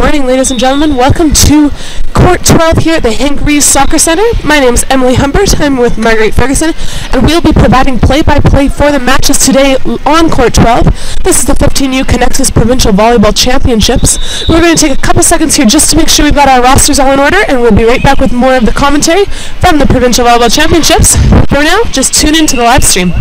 morning, ladies and gentlemen. Welcome to Court 12 here at the Henk Ruys Soccer Center. My name is Emily Humbert. I'm with Marguerite Ferguson, and we'll be providing play-by-play for the matches today on Court 12. This is the 15U Conexus Provincial Volleyball Championships. We're going to take a couple seconds here just to make sure we've got our rosters all in order, and we'll be right back with more of the commentary from the Provincial Volleyball Championships. For now, just tune in to the live stream.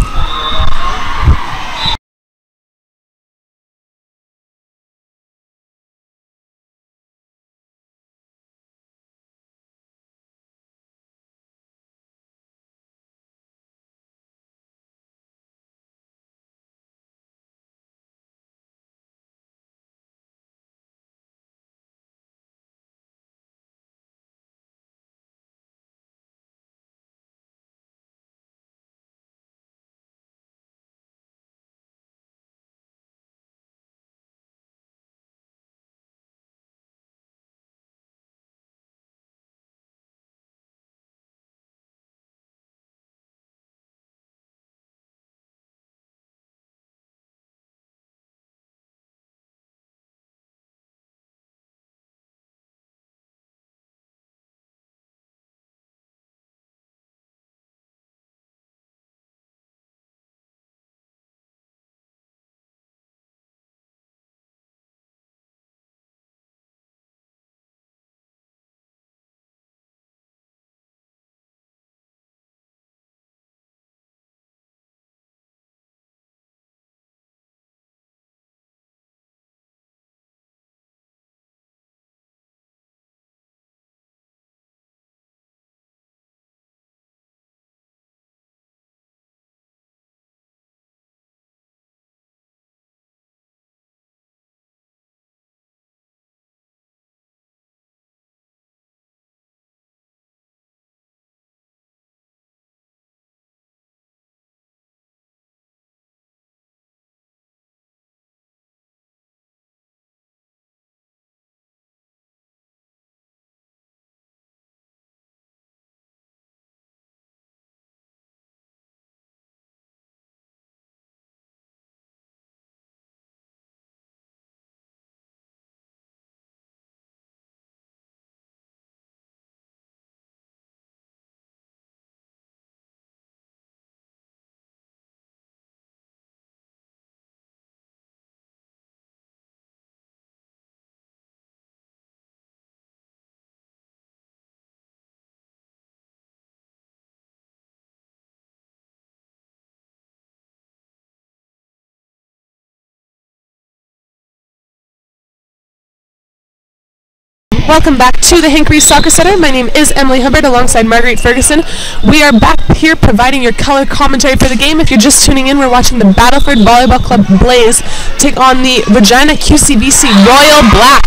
Welcome back to the Henk Ruys Soccer Center. My name is Emily Humbert alongside Marguerite Ferguson. We are back here providing your color commentary for the game. If you're just tuning in, we're watching the Battleford Volleyball Club Blaze take on the Regina QCVC Royal Black.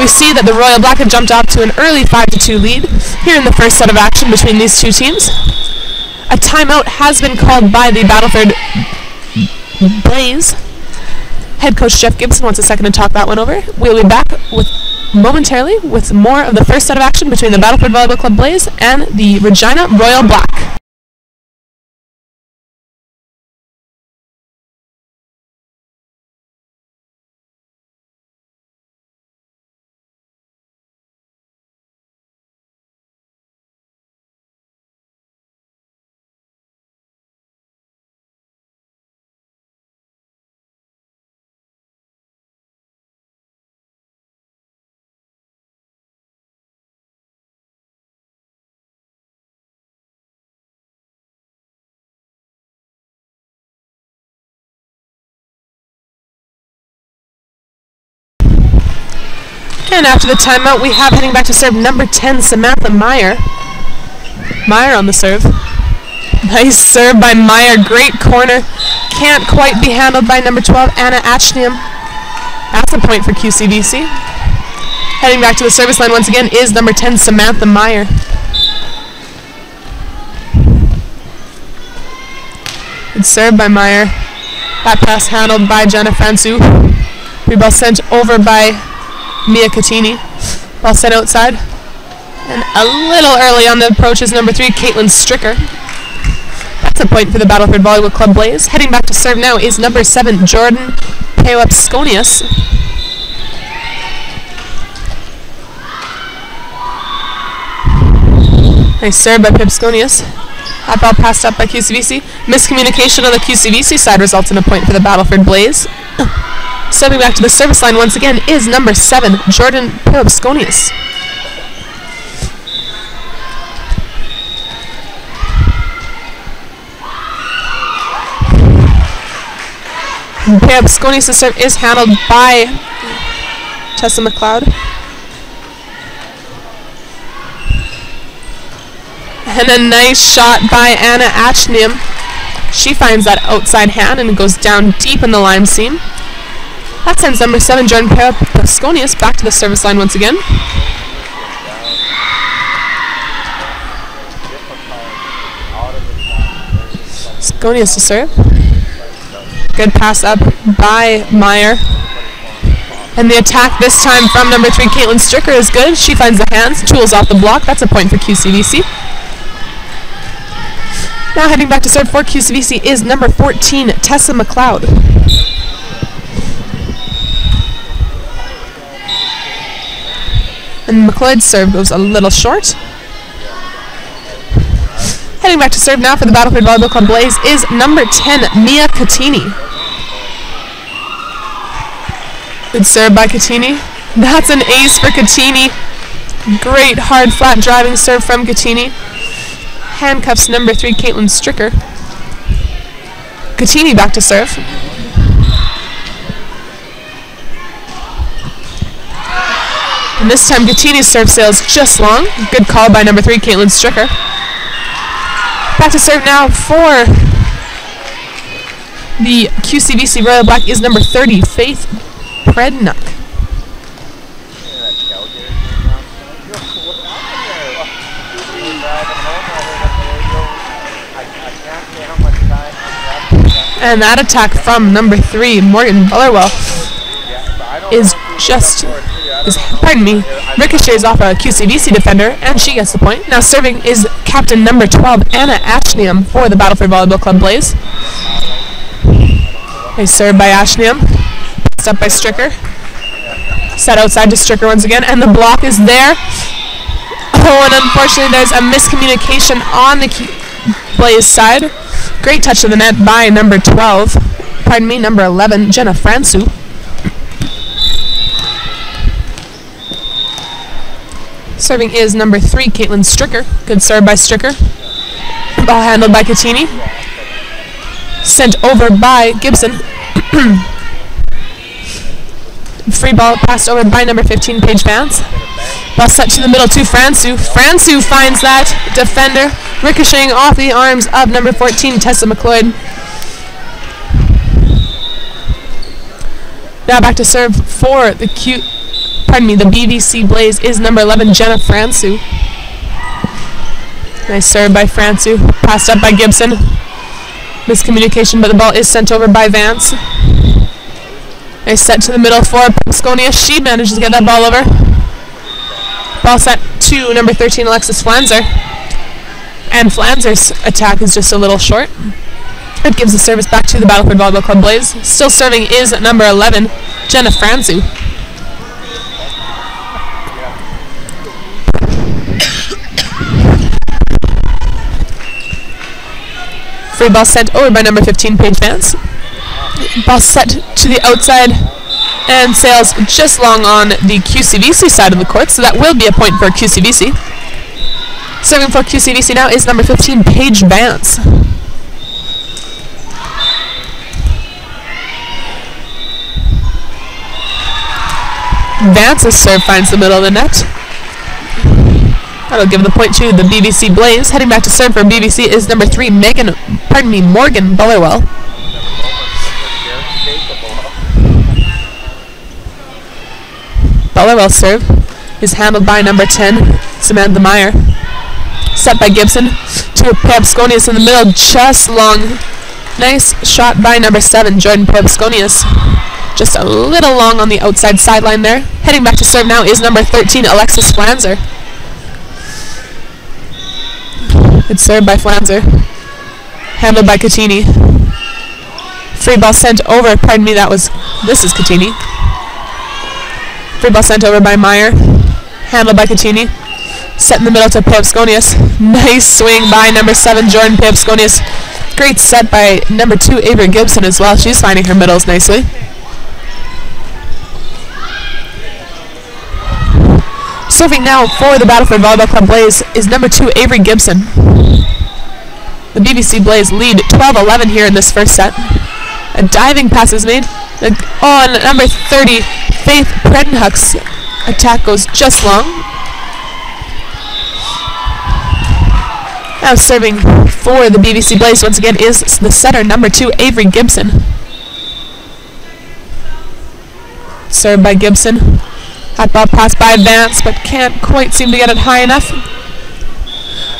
We see that the Royal Black have jumped off to an early 5-2 lead here in the first set of action between these two teams. A timeout has been called by the Battleford Blaze. Head coach Jeff Gibson wants a second to talk that one over. We'll be back momentarily with more of the first set of action between the Battleford Volleyball Club Blaze and the Regina Royal Black. And after the timeout, we have heading back to serve number 10, Samantha Meyer. Meyer on the serve. Nice serve by Meyer. Great corner. Can't quite be handled by number 12, Anna Achnium. That's a point for QCVC. Heading back to the service line once again is number 10, Samantha Meyer. Good serve by Meyer. That pass handled by Jenna Fansu. Reball sent over by Mia Catini. Ball set outside. And a little early on the approach is number 3, Caitlin Stricker. That's a point for the Battleford Volleyball Club Blaze. Heading back to serve now is number 7, Jordan Pewapskonius. Nice serve by Pipsconius. That ball passed up by QCVC. Miscommunication on the QCVC side results in a point for the Battleford Blaze. Serving back to the service line once again is number 7, Jordan Pipsconius. Pipsconius' serve is handled by Tessa McLeod. And a nice shot by Anna Achnium. She finds that outside hand and goes down deep in the lime seam. That sends number 7, Jordan Pipsconius, back to the service line once again. Sconius to serve. Good pass up by Meyer. And the attack this time from number 3, Caitlin Stricker, is good. She finds the hands, tools off the block. That's a point for QCVC. Now heading back to serve for QCVC is number 14, Tessa McLeod. And McLeod's serve goes a little short. Heading back to serve now for the Battleford Volleyball Club Blaze is number 10, Mia Catini. Good serve by Catini. That's an ace for Catini. Great hard flat driving serve from Catini. Handcuffs number 3, Caitlin Stricker. Catini back to serve. And this time Catini's serve sails just long. Good call by number 3, Caitlin Stricker. Back to serve now for the QCVC Royal Black is number 30, Faith Prednuck. And that attack from number 3, Morgan Bullerwell, ricochets off a QCVC defender, and she gets the point. Now serving is captain number 12, Anna Achnium, for the Battleford Volleyball Club Blaze. Nice serve by Achnium. Passed up by Stricker. Set outside to Stricker once again, and the block is there. Oh, and unfortunately there's a miscommunication on the Blaze side. Great touch to the net by number 11, Jenna Francu. Serving is number 3, Caitlin Stricker. Good serve by Stricker. Ball handled by Catini. Sent over by Gibson. Free ball passed over by number 15, Paige Vance. Ball set to the middle to Francu. Francu finds that defender, ricocheting off the arms of number 14, Tessa McLeod. Now back to serve for the BVC Blaze is number 11, Jenna Francu. Nice serve by Francu. Passed up by Gibson. Miscommunication, but the ball is sent over by Vance. Nice set to the middle for Pipsconius. She manages to get that ball over. Ball set to number 13, Alexis Flanzer. And Flanzer's attack is just a little short. It gives the service back to the Battleford Volleyball Club Blaze. Still serving is number 11, Jenna Francu. Free ball sent over by number 15, Paige Vance. Ball set to the outside and sails just long on the QCVC side of the court, so that will be a point for QCVC. Serving for QCVC now is number 15, Paige Vance. Vance's serve finds the middle of the net. That'll give the point to the BVC Blaze. Heading back to serve for BVC is number 3, Morgan Bullerwell. Bullerwell's serve is handled by number 10, Samantha Meyer. Set by Gibson to Pipsconius in the middle, just long. Nice shot by number 7, Jordan Pipsconius. Just a little long on the outside sideline there. Heading back to serve now is number 13, Alexis Flanzer. It's served by Flanzer. Handled by Catini. Free ball sent over, this is Catini. Free ball sent over by Meyer. Handled by Catini. Set in the middle to Papskonius. Nice swing by number 7, Jordan Papskonius. Great set by number 2, Avery Gibson as well. She's finding her middles nicely. Serving now for the Battleford Volleyball Club Blaze is number 2, Avery Gibson. The BVC Blaze lead 12-11 here in this first set. A diving pass is made. And number 30, Faith Predenhuck's attack goes just long. Now serving for the BVC Blaze once again is the setter, number 2, Avery Gibson. Served by Gibson. Hot ball pass by Vance, but can't quite seem to get it high enough.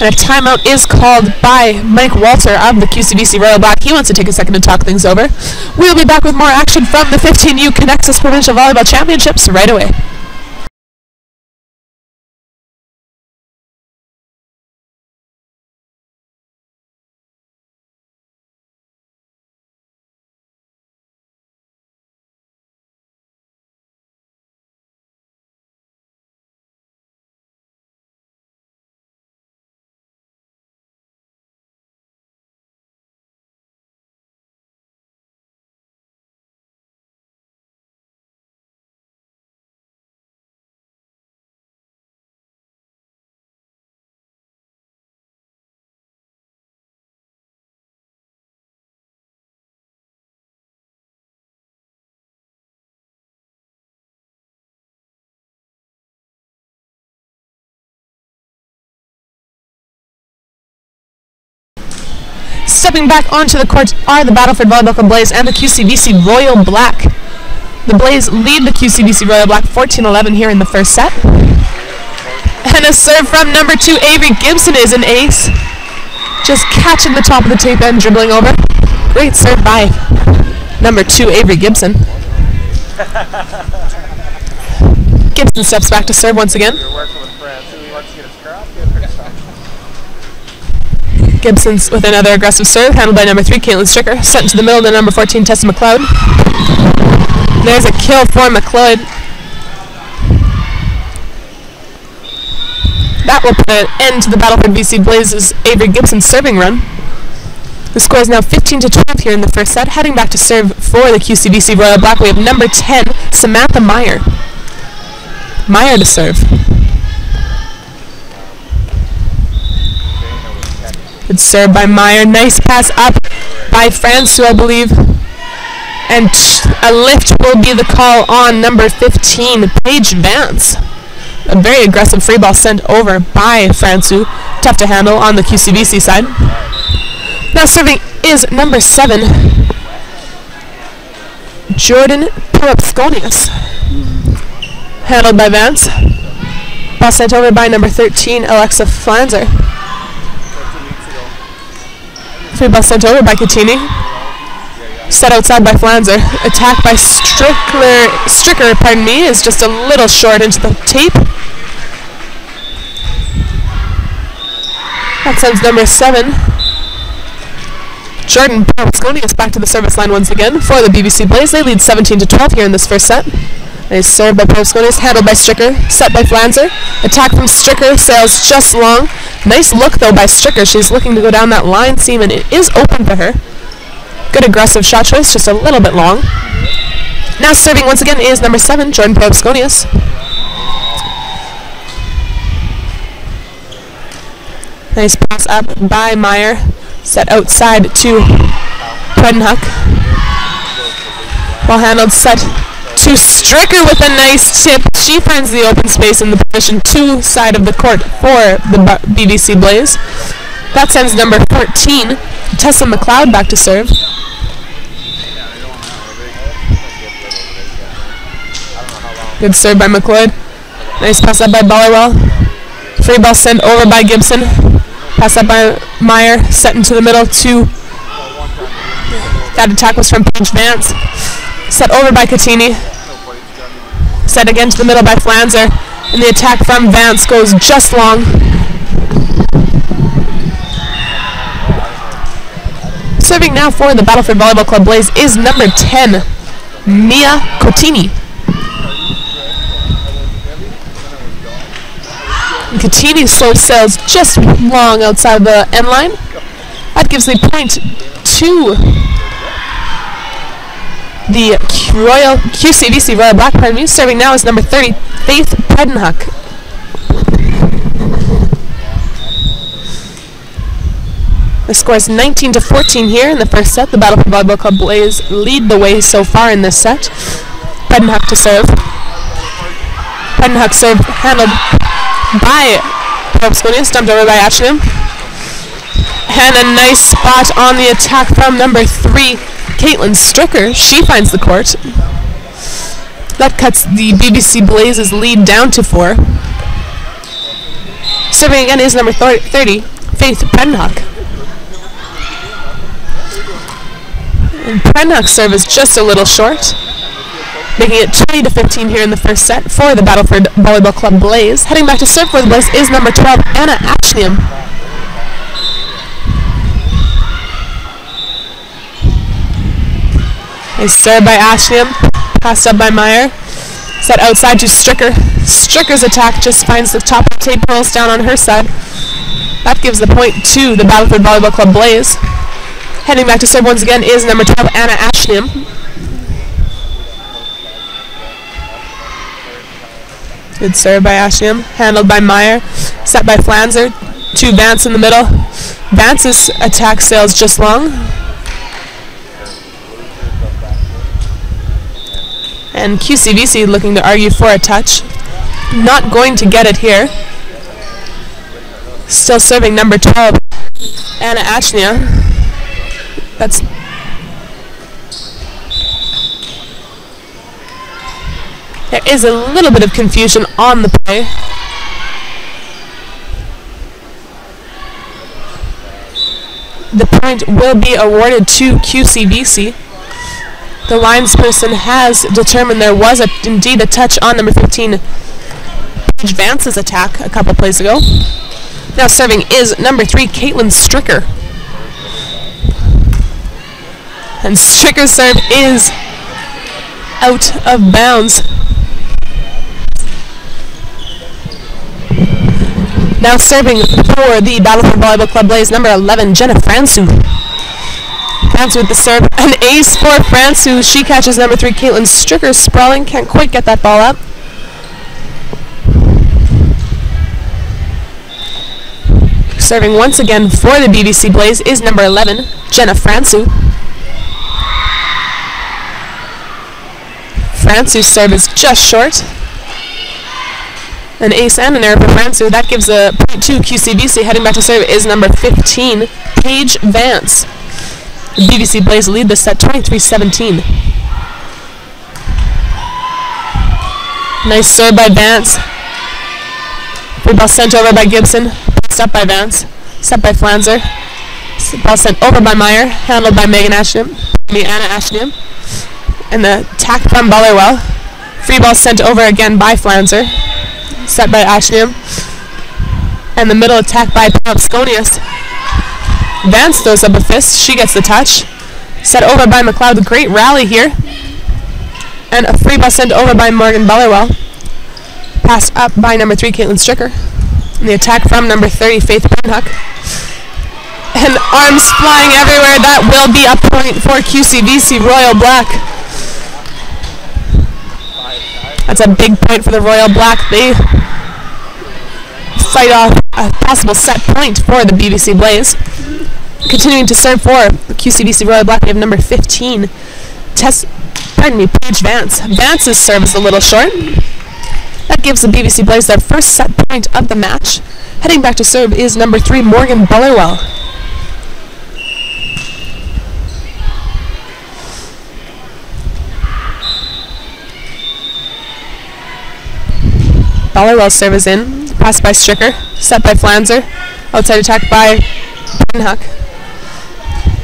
And a timeout is called by Mike Walter of the QCVC Royal Black. He wants to take a second to talk things over. We'll be back with more action from the 15U Conexus Provincial Volleyball Championships right away. Stepping back onto the court are the Battleford Volleyball Club Blaze and the QCVC Royal Black. The Blaze lead the QCVC Royal Black 14-11 here in the first set. And a serve from number 2, Avery Gibson is an ace. Just catching the top of the tape and dribbling over. Great serve by number 2, Avery Gibson. Gibson steps back to serve once again. Gibson's with another aggressive serve, handled by number 3, Caitlin Stricker. Set into the middle to number 14, Tessa McLeod. There's a kill for McLeod. That will put an end to the Battleford VC Blaze's Avery Gibson serving run. The score is now 15-12 here in the first set. Heading back to serve for the QCVC Royal Black, we have number 10, Samantha Meyer. Meyer to serve. Good serve by Meyer. Nice pass up by Francu, I believe. And a lift will be the call on number 15, Paige Vance. A very aggressive free ball sent over by Francu. Tough to handle on the QCVC side. Now serving is number 7, Jordan Papskonius. Handled by Vance. Ball sent over by number 13, Alexa Flanzer. Free ball sent over by Catini. Set outside by Flanzer. Attack by Stricker, pardon me, is just a little short into the tape. That sends number 7, Jordan Papskonius, back to the service line once again for the BVC Blaze. They lead 17-12 here in this first set. Nice serve by Papskonius, handled by Stricker, set by Flanzer. Attack from Stricker, sails just long. Nice look though by Stricker. She's looking to go down that line seam and it is open for her. Good aggressive shot choice, just a little bit long. Now serving once again is number 7, Jordan Papskonius. Nice pass up by Meyer. Set outside to Predenhuck. Ball handled, set to Stricker with a nice tip. She finds the open space in the position 2 side of the court for the BVC Blaze. That sends number 14, Tessa McLeod, back to serve. Good serve by McLeod. Nice pass up by Ballerwell. Free ball sent over by Gibson. Pass up by Meyer. Set into the middle to... That attack was from Paige Vance. Set over by Catini. Set again to the middle by Flanzer. And the attack from Vance goes just long. Serving now for the Battleford Volleyball Club Blaze is number 10, Mia Cotini. And Katini serve sails just long outside the end line. That gives the point to the QCVC Royal Black. Pardon me. Serving now is number 30, Faith Pedenhuck. The score is 19-14 here in the first set. The Battleford Volleyball Club Blaze lead the way so far in this set. Pedenhuck to serve. Pedenhuck serve handled by Provincial, stumped over by Ashton. And a nice spot on the attack from number 3, Caitlin Stricker. She finds the court. That cuts the BVC Blaze's lead down to 4. Serving again is number 30, Faith Pedenhuck. And Pedenhuck's serve is just a little short, making it 20-15 here in the first set for the Battleford Volleyball Club Blaze. Heading back to serve for the Blaze is number 12, Anna Ashniam. Nice serve by Ashniam, passed up by Meyer. Set outside to Stricker. Stricker's attack just finds the top of tape pearls down on her side. That gives the point to the Battleford Volleyball Club Blaze. Heading back to serve once again is number 12, Anna Ashniam. Good serve by Ashniam, handled by Meyer. Set by Flanzer to Vance in the middle. Vance's attack sails just long. And QCVC looking to argue for a touch. Not going to get it here. Still serving number 12, Anna Ashnia. There is a little bit of confusion on the play. The point will be awarded to QCVC. The linesperson has determined there was indeed a touch on number 15, Paige Vance's attack a couple plays ago. Now serving is number 3, Caitlin Stricker. And Stricker's serve is out of bounds. Now serving for the Battleford Volleyball Club Blaze, number 11, Jenna Fransu. Fransu with the serve. An ace for Fransu. She catches number 3, Caitlin Stricker, sprawling. Can't quite get that ball up. Serving once again for the BVC Blaze is number 11, Jenna Fransu. Fransu's serve is just short. An ace and an error for Fransu. That gives a point to QCVC. Heading back to serve is number 15, Paige Vance. The BVC Blaze lead this set 23-17. Nice serve by Vance. Free ball sent over by Gibson. Passed up by Vance. Set by Flanzer. Ball sent over by Meyer. Handled by Anna Ashniam. And the attack from Bullerwell. Free ball sent over again by Flanzer. Set by Ashniam. And the middle attack by Papskonius. Vance throws up a fist. She gets the touch. Set over by McLeod. Great rally here. And a free ball sent over by Morgan Bullerwell. Passed up by number 3, Caitlin Stricker. And the attack from number 30, Faith Pedenhuck. And arms flying everywhere. That will be a point for QCVC Royal Black. That's a big point for the Royal Black. They fight off a possible set point for the BVC Blaze. Continuing to serve for the QCVC Royal Black, we have number 15, Paige Vance. Vance's serve is a little short. That gives the BVC Blaze their first set point of the match. Heading back to serve is number 3, Morgan Bullerwell. Bullerwell's serve is in. Passed by Stricker. Set by Flanzer. Outside attack by Pedenhuck.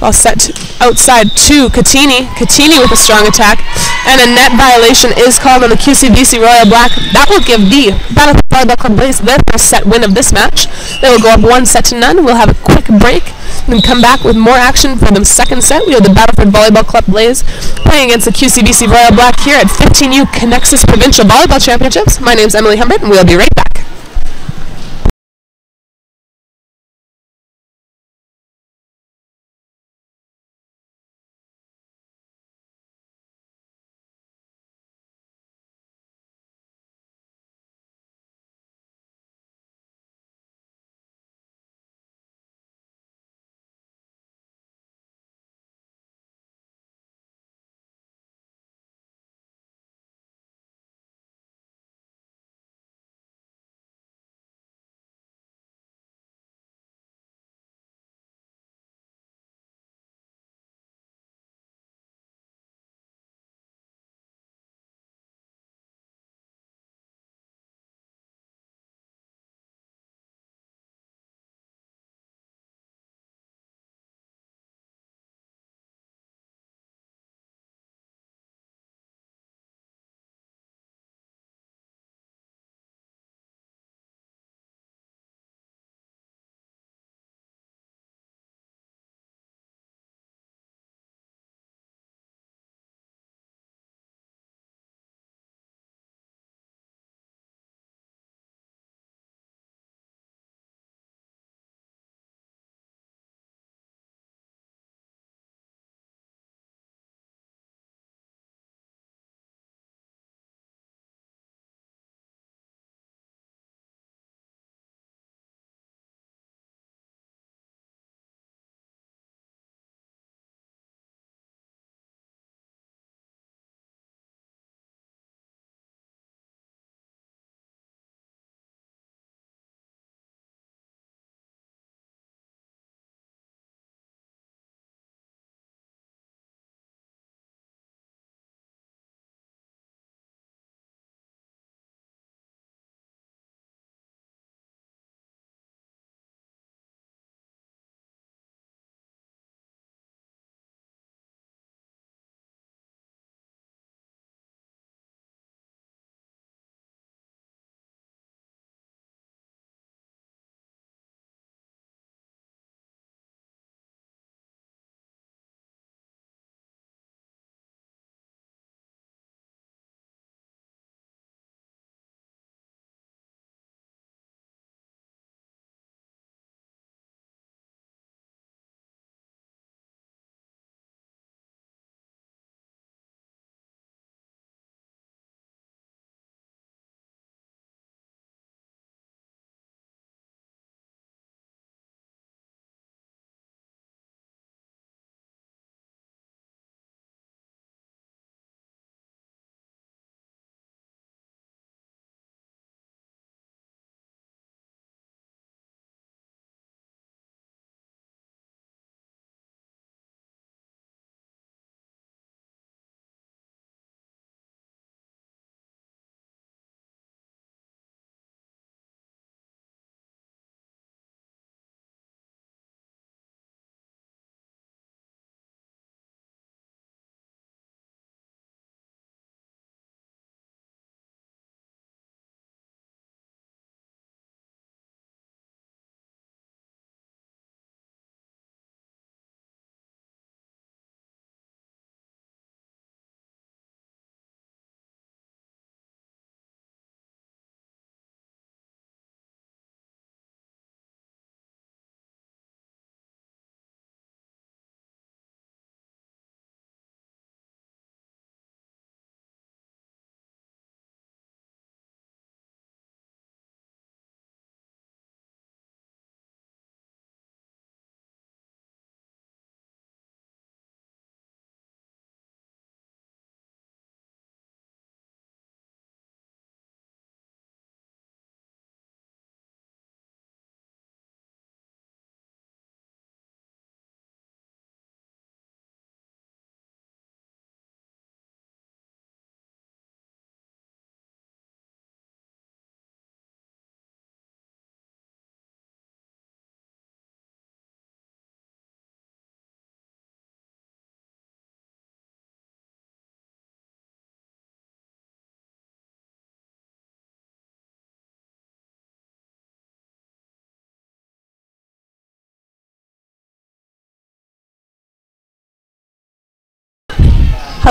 Ball set outside to Katini. Katini with a strong attack. And a net violation is called on the QCVC Royal Black. That will give the Battleford Volleyball Club Blaze their first set win of this match. They will go up 1-0. We'll have a quick break and come back with more action for the second set. We have the Battleford Volleyball Club Blaze playing against the QCVC Royal Black here at 15U Conexus Provincial Volleyball Championships. My name's Emily Humbert, and we'll be right back.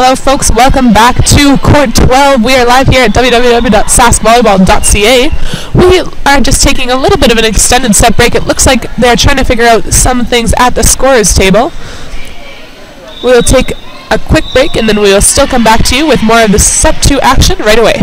Hello folks, welcome back to Court 12. We are live here at www.saskvolleyball.ca. We are just taking a little bit of an extended set break. It looks like they're trying to figure out some things at the scorers table. We'll take a quick break and then we will still come back to you with more of the set 2 action right away.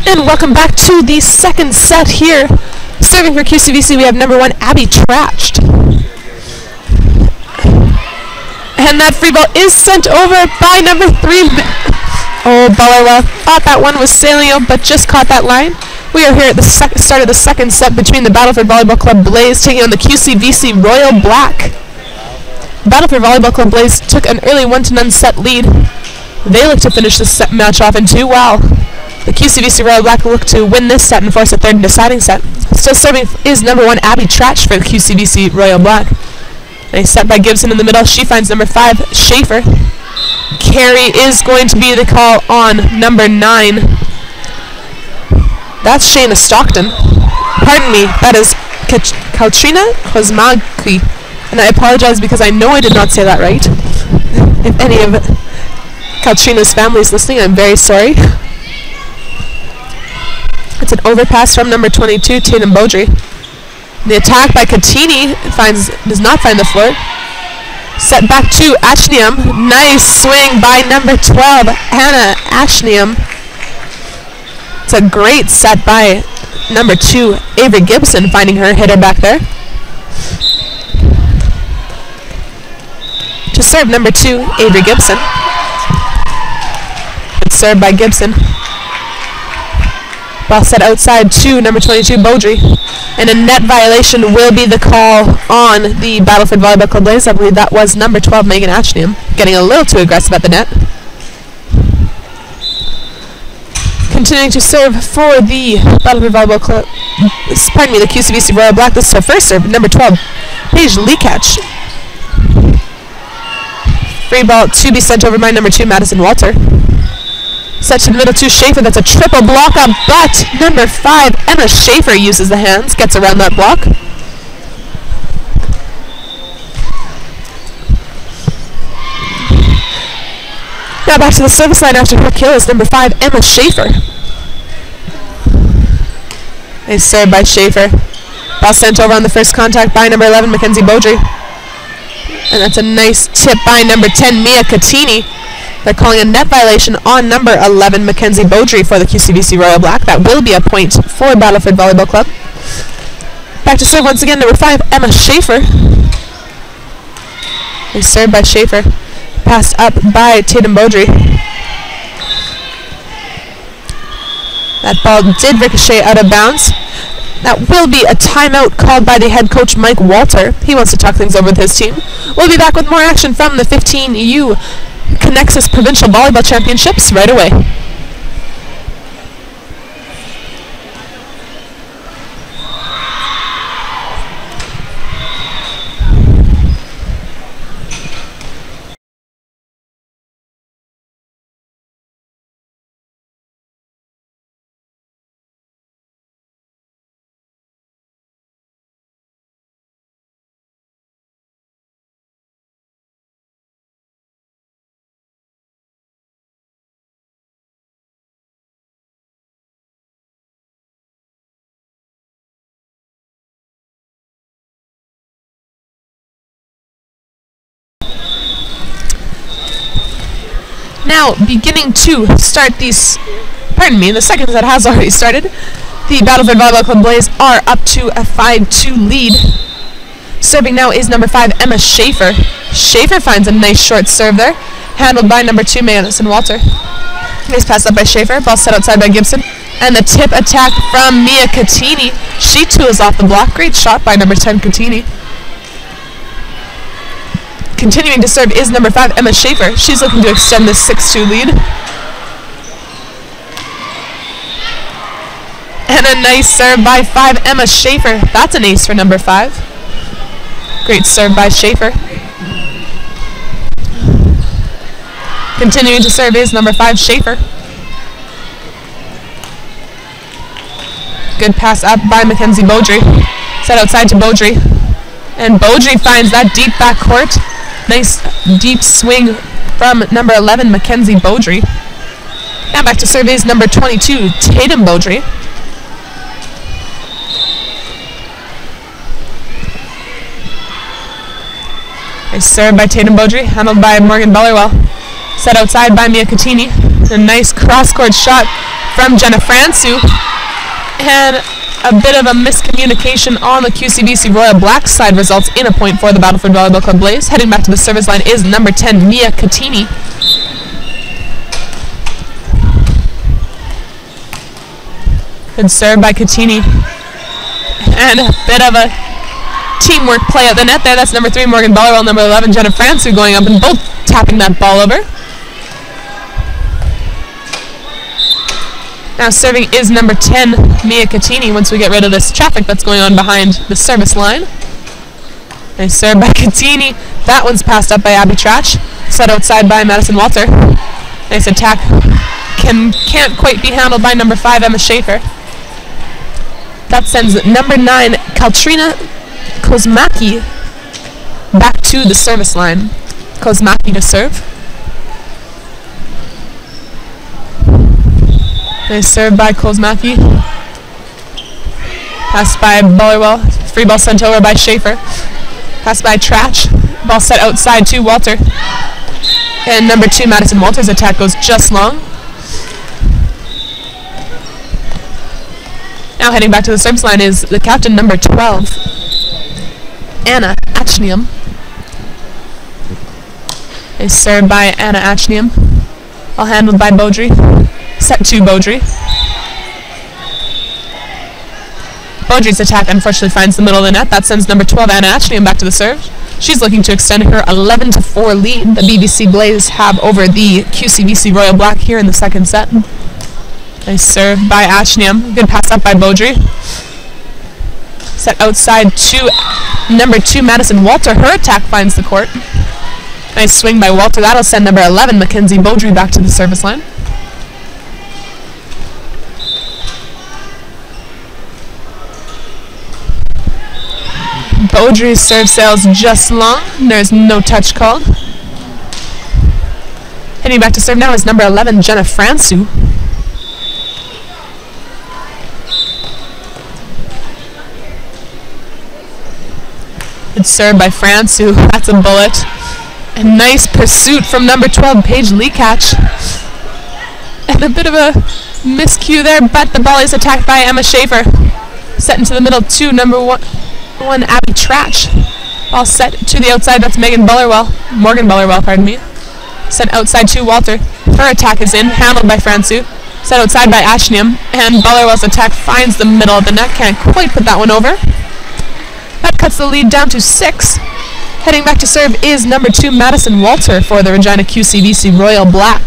And welcome back to the second set here. Serving for QCVC, we have number 1, apr26. And that free ball is sent over by number 3. Oh, Bella thought that one was sailing out, but just caught that line. We are here at the start of the second set between the Battleford Volleyball Club Blaze taking on the QCVC Royal Black. Battleford Volleyball Club Blaze took an early 1-0 set lead. They look to finish this match off in 2 while the QCVC Royal Black look to win this set and force a third and deciding set. Still serving is number 1, apr26 for the QCVC Royal Black. Nice set by Gibson in the middle. She finds number 5, Schaefer. Carry is going to be the call on number 9. That's Shayna Stockton. Pardon me, that is Katrina Kozmaki. And I apologize because I know I did not say that right. If any of Katrina's family is listening, I'm very sorry. It's an overpass from number 22, Tatum Beaudry. The attack by Katini does not find the floor. Set back to Ashniam. Nice swing by number 12, Hannah Ashniam. It's a great set by number 2, Avery Gibson, finding her hitter back there. To serve number 2, Avery Gibson. It's served by Gibson. Ball set outside to number 22, Beaudry. And a net violation will be the call on the Battleford Volleyball Club Blaze. I believe that was number 12, Megan Ashniam, getting a little too aggressive at the net. Continuing to serve for the Battleford Volleyball Club, pardon me, the QCVC Royal Black. This is her first serve, number 12, Paige Lekach. Free ball to be sent over by number 2, Madison Walter. Set to the middle to Schaefer. That's a triple block up, but number 5, Emma Schaefer, uses the hands, gets around that block. Now back to the service line after her kill is number 5, Emma Schaefer. Nice serve by Schaefer. Ball sent over on the first contact by number 11, Mackenzie Beaudry. And that's a nice tip by number 10, Mia Catini. They're calling a net violation on number 11, Mackenzie Beaudry for the QCVC Royal Black. That will be a point for Battleford Volleyball Club. Back to serve once again, number 5, Emma Schaefer. Nice serve by Schaefer. Passed up by Tatum Beaudry. That ball did ricochet out of bounds. That will be a timeout called by the head coach, Mike Walter. He wants to talk things over with his team. We'll be back with more action from the 15U Conexus Provincial Volleyball Championships right away. Now, beginning to start these, the second set has already started. The Battleford Volleyball Club Blaze are up to a 5-2 lead. Serving now is number 5, Emma Schaefer. Schaefer finds a nice short serve there, handled by number 2, Madison Walter. Nice pass up by Schaefer, ball set outside by Gibson. And the tip attack from Mia Catini. She tools off the block. Great shot by number 10, Catini. Continuing to serve is number 5, Emma Schaefer. She's looking to extend this 6-2 lead. And a nice serve by 5, Emma Schaefer. That's an ace for number 5. Great serve by Schaefer. Continuing to serve is number 5, Schaefer. Good pass up by Mackenzie Beaudry. Set outside to Beaudry. And Beaudry finds that deep back court. Nice deep swing from number 11, Mackenzie Beaudry. Now back to serve is number 22, Tatum Beaudry. Nice serve by Tatum Beaudry, handled by Morgan Bellerwell. Set outside by Mia Catini. A nice cross-court shot from Jenna Francu. And a bit of a miscommunication on the QCVC Royal Black side results in a point for the Battleford Volleyball Club Blaze. Heading back to the service line is number 10, Mia Catini. Good serve by Catini. And a bit of a teamwork play at the net there. That's number 3, Morgan Bellerwell, number 11, Jenna Francu going up and both tapping that ball over. Now serving is number 10, Mia Catini, once we get rid of this traffic that's going on behind the service line. Nice serve by Catini. That one's passed up by Abby Trach. Set outside by Madison Walter. Nice attack. Can't quite be handled by number 5, Emma Schaefer. That sends number 9, Kaltrina Kozmaki, back to the service line. Kozmaki to serve. Nice serve by Kozmaki. Passed by Bullerwell. Free ball sent over by Schaefer. Passed by Trach. Ball set outside to Walter. And number 2, Madison Walter's attack goes just long. Now heading back to the service line is the captain, number 12, Anna Achnium. Nice serve by Anna Achnium. All handled by Beaudry. Set to Beaudry. Beaudry's attack unfortunately finds the middle of the net. That sends number 12, Anna Achnium, back to the serve. She's looking to extend her 11-4 lead the BVC Blaze have over the QCVC Royal Black here in the second set. Nice serve by Achnium. Good pass up by Beaudry. Set outside to number 2, Madison Walter. Her attack finds the court. Nice swing by Walter. That'll send number 11, Mackenzie Beaudry, back to the service line. Beaudry's serve sails just long. There's no touch called. Heading back to serve now is number 11, Jenna Fransu. It's served by Fransu. That's a bullet. A nice pursuit from number 12, Paige Leakatch. And a bit of a miscue there, but the ball is attacked by Emma Schaefer. Set into the middle to number one Abby Tratch. Ball set to the outside. That's Morgan Bullerwell, pardon me. Set outside to Walter. Her attack is in, handled by Fransu. Set outside by Ashnium, and Bullerwell's attack finds the middle of the net. Can't quite put that one over. That cuts the lead down to 6. Heading back to serve is number 2, Madison Walter for the Regina QCVC Royal Black.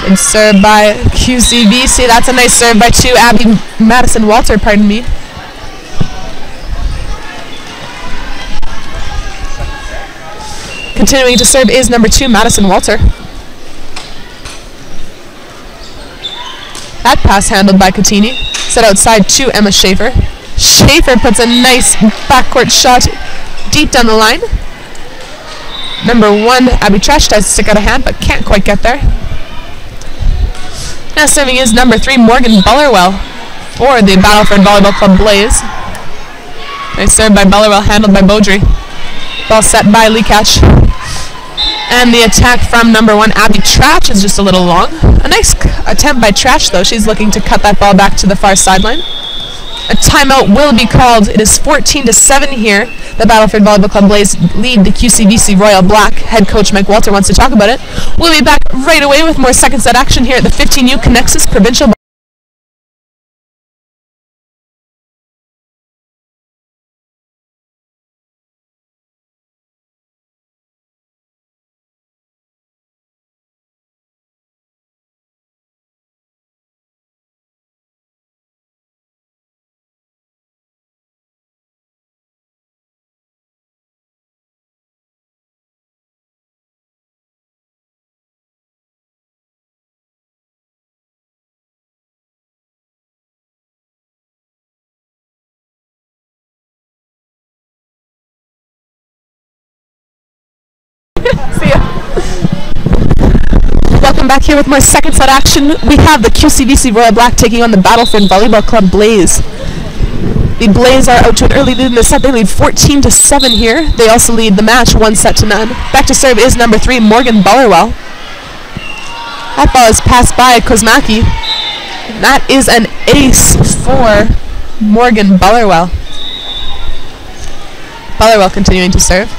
Good serve by QCVC. That's a nice serve by Madison Walter, pardon me. Continuing to serve is number 2, Madison Walter. That pass handled by Catini. Set outside to Emma Schaefer. Schaefer puts a nice backcourt shot deep down the line. Number 1, Abby Tratch, tries to stick out a hand, but can't quite get there. Now serving is number 3, Morgan Bullerwell for the Battleford Volleyball Club Blaze. Nice serve by Bullerwell, handled by Beaudry. Ball set by Leakatch. And the attack from number 1, Abby Tratch, is just a little long. A nice attempt by Tratch, though. She's looking to cut that ball back to the far sideline. A timeout will be called. It is 14-7 here. The Battleford Volleyball Club Blaze lead the QCVC Royal Black. Head coach Mike Walter wants to talk about it. We'll be back right away with more second set action here at the 15U Conexus Provincial. See ya. Welcome back here with more second set action. We have the QCVC Royal Black taking on the Battleford Volleyball Club Blaze. The Blaze are out to an early lead in the set. They lead 14-7 here. They also lead the match 1-0. Back to serve is number 3, Morgan Bullerwell. That ball is passed by Kozmaki. That is an ace for Morgan Bullerwell. Bullerwell continuing to serve.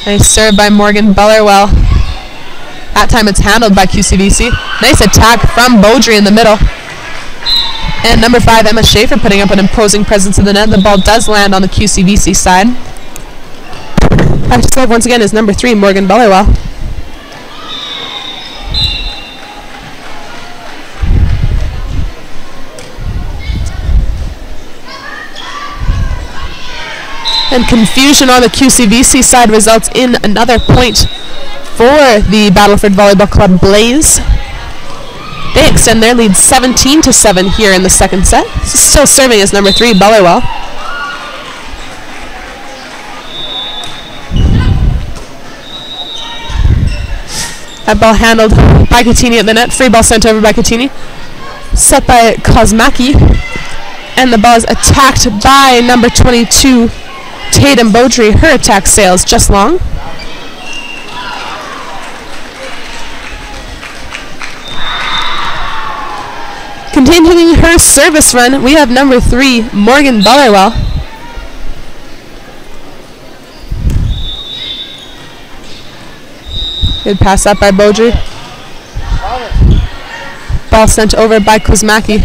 Nice serve by Morgan Bullerwell. That time it's handled by QCVC. Nice attack from Beaudry in the middle. And number 5, Emma Schaefer, putting up an imposing presence in the net. The ball does land on the QCVC side. Back to serve once again is number 3, Morgan Bullerwell. And confusion on the QCVC side results in another point for the Battleford Volleyball Club Blaze. They extend their lead 17-7 here in the second set. Still serving as number 3, Bullerwell. That ball handled by Catini at the net. Free ball sent over by Catini. Set by Kozmaki. And the ball is attacked by number 22, Tatum Beaudry. Her attack sails just long. Continuing her service run, we have number 3, Morgan Bullerwell. Good pass up by Beaudry. Ball sent over by Kozmaki.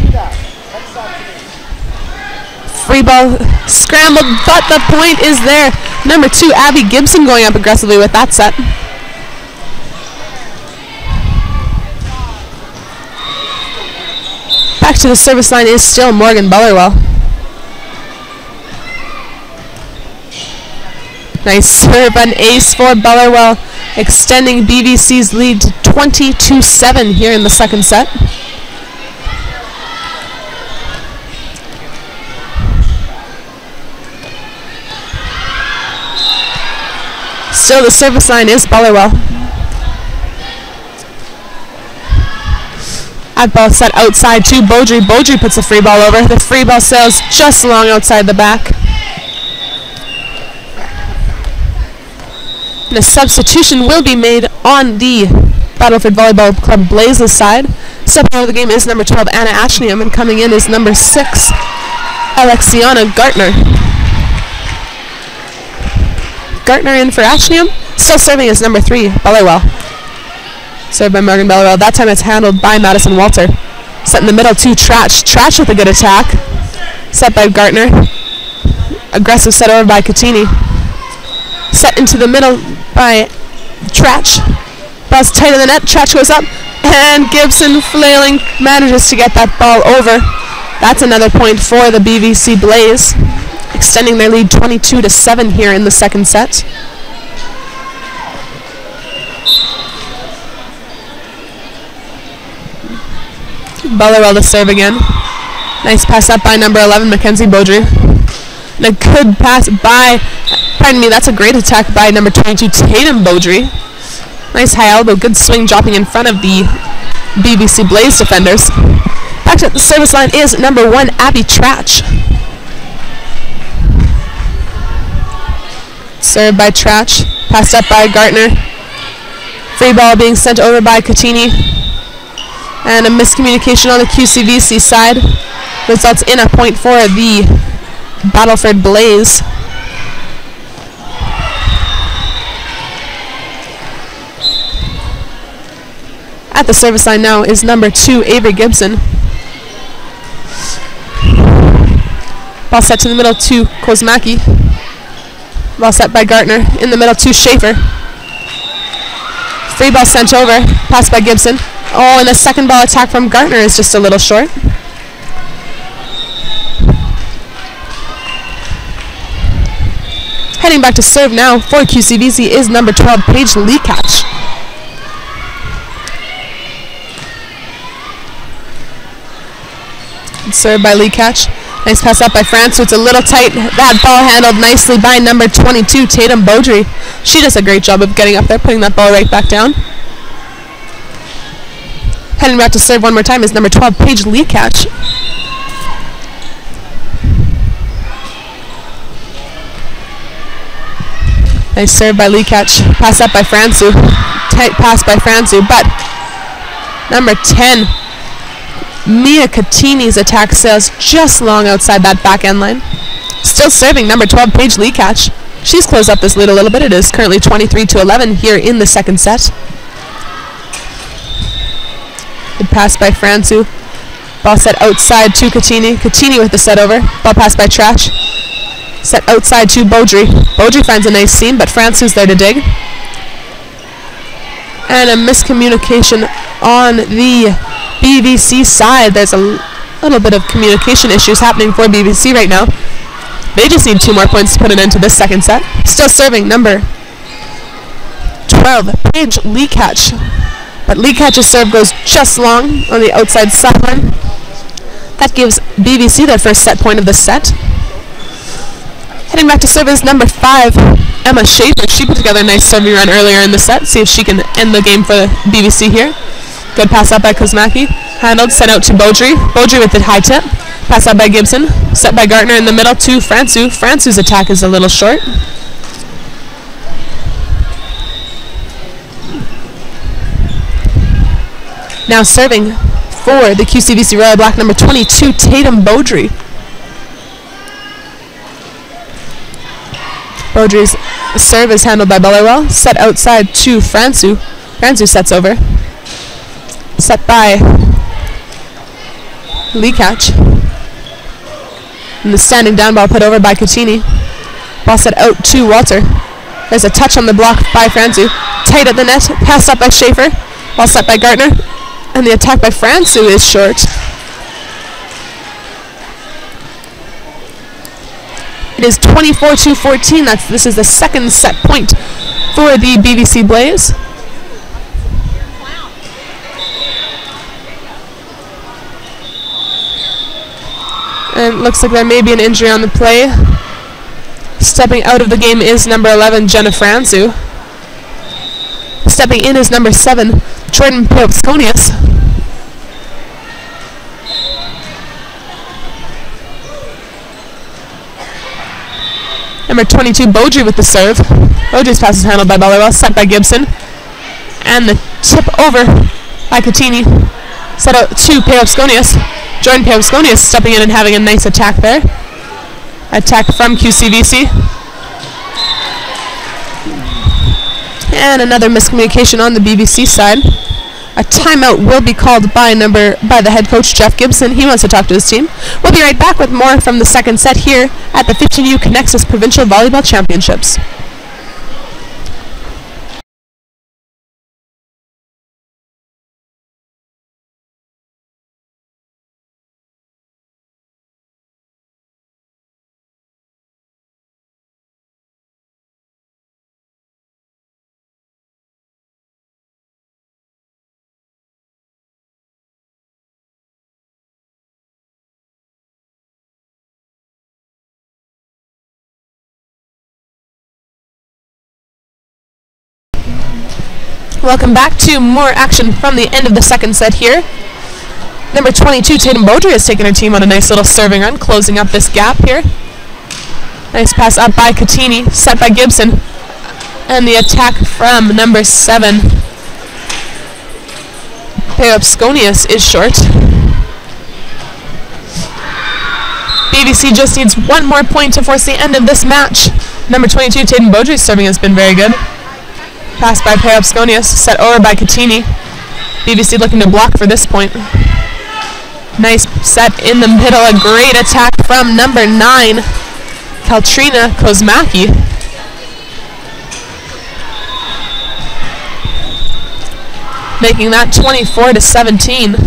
Free ball scrambled, but the point is there. Number 2, Abby Gibson, going up aggressively with that set. Back to the service line is still Morgan Bullerwell. Nice serve, an ace for Bullerwell, extending BVC's lead to 20-7 here in the second set. Still the service line is Ballerwell. At ball set outside to Beaudry. Beaudry puts a free ball over. The free ball sails just long outside the back. And a substitution will be made on the Battleford Volleyball Club Blazes side. Stepping out of the game is number 12, Anna Ashniam, and coming in is number 6, Alexiana Gartner. Gartner in for Ashniam. Still serving is number 3, Ballerwell. Served by Morgan Ballerwell. That time it's handled by Madison Walter. Set in the middle to Tratch. Tratch with a good attack. Set by Gartner. Aggressive set over by Catini. Set into the middle by Tratch. Ball's tight in the net. Tratch goes up. And Gibson, flailing, manages to get that ball over. That's another point for the BVC Blaze, extending their lead 22-7 here in the second set. Ballerwell to serve again. Nice pass up by number 11, Mackenzie Beaudry. And a good pass by, that's a great attack by number 22, Tatum Beaudry. Nice high elbow, good swing dropping in front of the BVC Blaze defenders. Back at the service line is number 1, Abby Tratch. Served by Tratch, passed up by Gartner. Free ball being sent over by Catini. And a miscommunication on the QCVC side results in a point for the Battleford Blaze. At the service line now is number 2, Avery Gibson. Ball set to the middle to Kozmaki. Ball set by Gartner. In the middle to Schaefer. Free ball sent over. Pass by Gibson. Oh, and the second ball attack from Gartner is just a little short. Heading back to serve now for QCVC is number 12, Paige Leakatch. Served by Leakatch. Nice pass up by France, so it's a little tight. That ball handled nicely by number 22, Tatum Beaudry. She does a great job of getting up there, putting that ball right back down. Heading back to serve one more time is number 12, Paige Leakatch. Nice serve by Leakatch. Pass up by Francu. Tight pass by Francu, but number 10, Mia Catini's attack sails just long outside that back end line. Still serving number 12, Paige Leakatch. She's closed up this lead a little bit. It is currently 23-11 here in the second set. Good pass by Francu. Ball set outside to Catini. Catini with the set over. Ball pass by Trash. Set outside to Beaudry. Beaudry finds a nice seam, but Francu's there to dig. And a miscommunication on the BVC side. There's a little bit of communication issues happening for BVC right now. They just need 2 more points to put an end to this second set. Still serving number 12, Paige Leakatch. But Leakatch's serve goes just long on the outside sideline. That gives BVC their first set point of the set. Heading back to serve is number 5, Emma Schaefer. She put together a nice serving run earlier in the set. See if she can end the game for BVC here. Good pass up by Kozmaki. Handled, sent out to Beaudry. Beaudry with the high tip. Pass out by Gibson. Set by Gartner in the middle to Francu. Francu's attack is a little short. Now serving for the QCVC Royal Black, number 22, Tatum Beaudry. Beaudry's serve is handled by Ballerwell. Set outside to Francu. Francu sets over. Set by Leakatch. And the standing down ball put over by Catini. Ball set out to Walter. There's a touch on the block by Francu. Tight at the net. Passed up by Schaefer. Ball set by Gartner. And the attack by Francu is short. It is 24-14. This is the second set point for the BVC Blaze. And it looks like there may be an injury on the play. Stepping out of the game is number 11, Jenna Francu. Stepping in is number 7, Jordan Papsconius. Number 22, Beaudry with the serve. Beaudry's pass is handled by Volleyball, set by Gibson. And the tip over by Catini. Set out to Papsconius. Jordan Papsconius stepping in and having a nice attack there. Attack from QCVC. And another miscommunication on the BVC side. A timeout will be called by the head coach, Jeff Gibson. He wants to talk to his team. We'll be right back with more from the second set here at the 15U Conexus Provincial Volleyball Championships. Welcome back to more action from the end of the second set here. Number 22, Tatum Beaudry, has taken her team on a nice little serving run, closing up this gap here. Nice pass up by Catini, set by Gibson. And the attack from number 7, Papsconius, is short. BVC just needs one more point to force the end of this match. Number 22, Tatum Beaudry's serving has been very good. Pass by Papsconius, set over by Catini. BVC looking to block for this point. Nice set in the middle, a great attack from number 9, Kaltrina Kozmaki. Making that 24-17.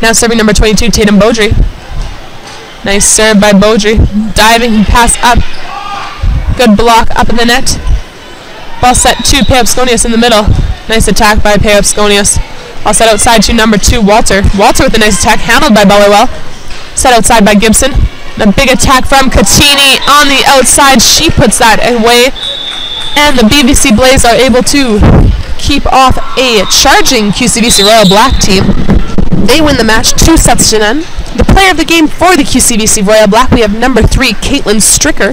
Now serving number 22, Tatum Beaudry. Nice serve by Beaudry. Diving pass up. Good block up in the net. Ball set to Papsconius in the middle. Nice attack by Papsconius. Ball set outside to number 2, Walter. Walter with a nice attack, handled by Bellerwell. Set outside by Gibson. A big attack from Catini on the outside. She puts that away. And the BVC Blaze are able to keep off a charging QCVC Royal Black team. They win the match 2-0. The player of the game for the QCVC Royal Black, we have number 3, Caitlin Stricker.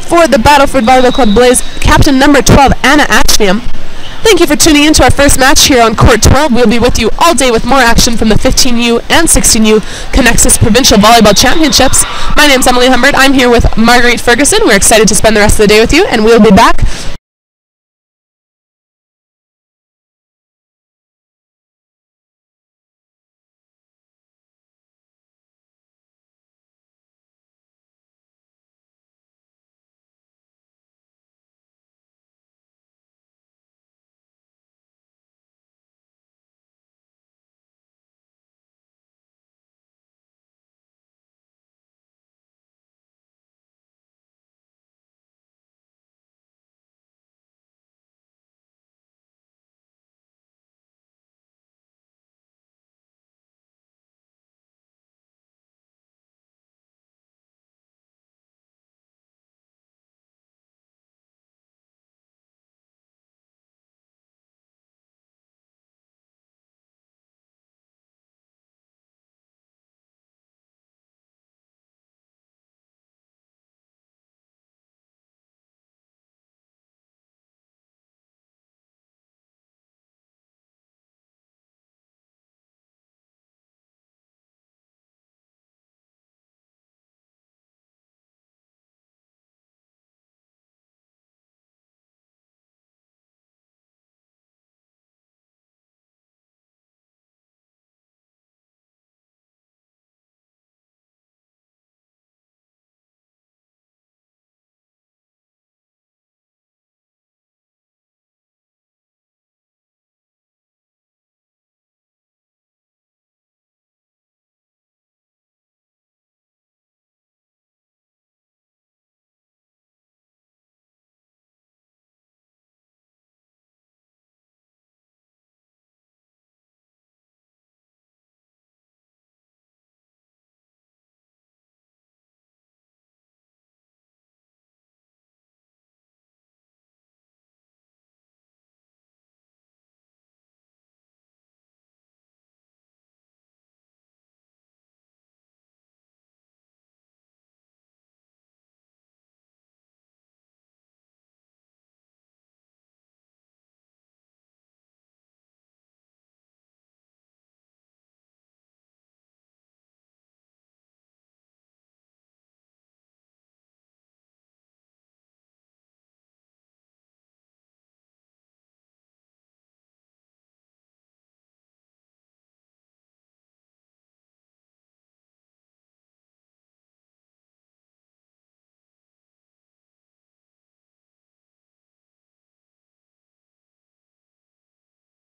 For the Battleford Volleyball Club Blaze, captain number 12, Anna Ashniam. Thank you for tuning in to our first match here on Court 12. We'll be with you all day with more action from the 15U and 16U Conexus Provincial Volleyball Championships. My name's Emily Humbert. I'm here with Marguerite Ferguson. We're excited to spend the rest of the day with you, and we'll be back